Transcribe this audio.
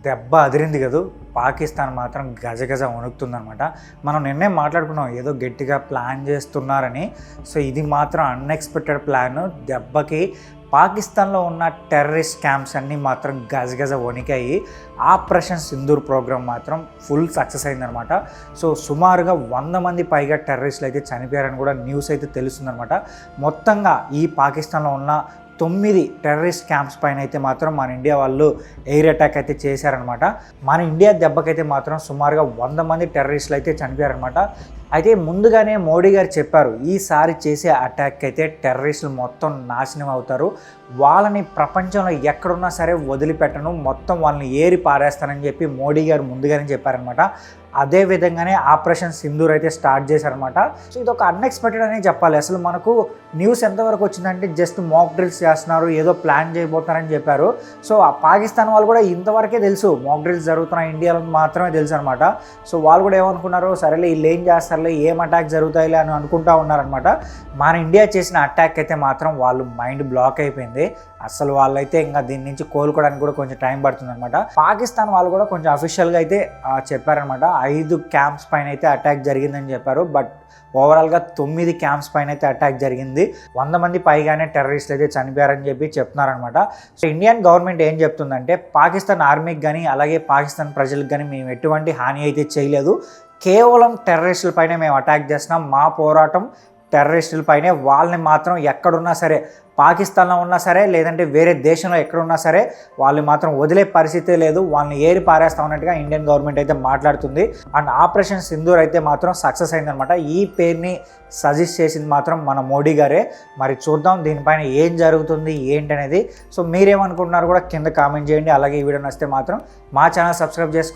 దెబ్బ అదిరింది కదా. పాకిస్తాన్ మాత్రం గజగజ వణుకుతుందనమాట. మనం నిన్నే మాట్లాడుకున్నాం ఏదో గట్టిగా ప్లాన్ చేస్తున్నారని. సో ఇది మాత్రం అన్ఎక్స్పెక్టెడ్ ప్లాన్. దెబ్బకి పాకిస్తాన్లో ఉన్న టెర్రరిస్ట్ క్యాంప్స్ అన్నీ మాత్రం గజగజ వణికాయి. ఆపరేషన్ సింధూర్ ప్రోగ్రామ్ మాత్రం ఫుల్ సక్సెస్ అయిందనమాట. సో సుమారుగా 100 మంది పైగా టెర్రరిస్టులు అయితే చనిపోయారని కూడా న్యూస్ అయితే తెలుస్తుందనమాట. మొత్తంగా ఈ పాకిస్తాన్లో ఉన్న 9 టెర్రరిస్ట్ క్యాంప్స్ పైన అయితే మాత్రం మన ఇండియా వాళ్ళు ఎయిర్ అటాక్ అయితే చేశారనమాట. మన ఇండియా దెబ్బకైతే మాత్రం సుమారుగా 100 మంది టెర్రరిస్టులు అయితే చనిపోయారనమాట. అయితే ముందుగానే మోడీ గారు చెప్పారు, ఈసారి చేసే అటాక్ అయితే టెర్రరిస్టులు మొత్తం నాశనం అవుతారు, వాళ్ళని ప్రపంచంలో ఎక్కడున్నా సరే వదిలిపెట్టను, మొత్తం వాళ్ళని ఏరి పారేస్తానని చెప్పి మోడీ గారు ముందుగానే చెప్పారనమాట. అదే విధంగానే ఆపరేషన్ సింధూర్ అయితే స్టార్ట్ చేశారనమాట. సో ఇది ఒక అన్ఎక్స్పెక్టెడ్ అనే చెప్పాలి. అసలు మనకు న్యూస్ ఎంతవరకు వచ్చిందంటే జస్ట్ మాక్ డ్రిల్స్ చేస్తున్నారు, ఏదో ప్లాన్ చేయబోతున్నారని చెప్పారు. సో ఆ పాకిస్తాన్ వాళ్ళు కూడా ఇంతవరకే తెలుసు, మాక్ డ్రిల్స్ జరుగుతున్నాయి ఇండియాలో మాత్రమే తెలుసు అనమాట. సో వాళ్ళు కూడా ఏమనుకున్నారు, సరేలే వీళ్ళు ఏం చేస్తారులే, ఏం అటాక్ జరుగుతాయిలే అని అనుకుంటూ ఉన్నారనమాట. మన ఇండియా చేసిన అటాక్ అయితే మాత్రం వాళ్ళు మైండ్ బ్లాక్ అయిపోయింది. అసలు వాళ్ళైతే ఇంకా దీని నుంచి కోలుకోవడానికి కూడా కొంచెం టైం పడుతుందన్నమాట. పాకిస్తాన్ వాళ్ళు కూడా కొంచెం అఫీషియల్గా అయితే చెప్పారనమాట, 5 క్యాంప్స్ పైన అయితే అటాక్ జరిగిందని చెప్పారు. బట్ ఓవరాల్గా 9 క్యాంప్స్ పైన అయితే అటాక్ జరిగింది. 100 మంది పైగానే టెర్రరిస్టులు అయితే చనిపోయారని చెప్పి చెప్తున్నారనమాట. సో ఇండియన్ గవర్నమెంట్ ఏం చెప్తుందంటే, పాకిస్తాన్ ఆర్మీకి కానీ అలాగే పాకిస్తాన్ ప్రజలకు కానీ మేము ఎటువంటి హాని అయితే చేయలేదు, కేవలం టెర్రరిస్టుల పైన మేము అటాక్ చేస్తున్నాం, మా పోరాటం టెర్రరిస్టుల పైనే, వాళ్ళని మాత్రం ఎక్కడున్నా సరే, పాకిస్తాన్లో ఉన్నా సరే లేదంటే వేరే దేశంలో ఎక్కడున్నా సరే వాళ్ళని మాత్రం వదిలే పరిస్థితే లేదు, వాళ్ళని ఏరి పారేస్తా ఉన్నట్టుగా ఇండియన్ గవర్నమెంట్ అయితే మాట్లాడుతుంది. అండ్ ఆపరేషన్ సింధూర్ అయితే మాత్రం సక్సెస్ అయిందనమాట. ఈ పేరుని సజెస్ట్ చేసింది మాత్రం మన మోడీ గారే. మరి చూద్దాం దీనిపైన ఏం జరుగుతుంది ఏంటనేది. సో మీరేమనుకుంటున్నారు కూడా కింద కామెంట్ చేయండి. అలాగే ఈ వీడియో నచ్చితే మాత్రం మా ఛానల్ సబ్స్క్రైబ్ చేసుకోండి.